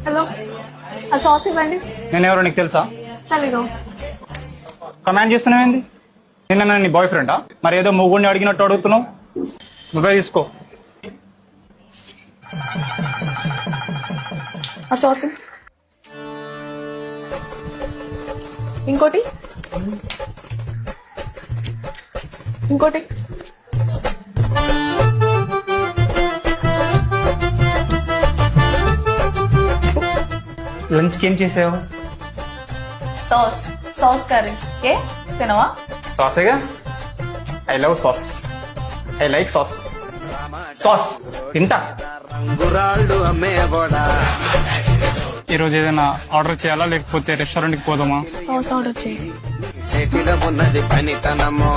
Hello, ఆ sauce ఇవ్వండి. నేను ఎవరో నీకు తెలుసా? తెలీదు. కమాండ్ చేస్తున్నావేంది? నిన్న నీ బాయ్ ఫ్రెండా? మరి ఏదో మొగుడిని అడిగినట్టు అడుగుతున్నావు. నువ్వే తీసుకో. ఆ సాస్ ఇంకోటి ఇంకోటి. లంచ్కి ఏం చేసావు? Sauce sauce curry. ఏ తినవా? సాసేగా. I love sauce. I like sauce. Sauce తింటా. ఈరోజు ఏదైనా ఆర్డర్ చేయాలా లేకపోతే రెస్టారెంట్కి పోదామా? సాస్ ఆర్డర్ చేయి. చేతిలో ఉన్నది పనితనము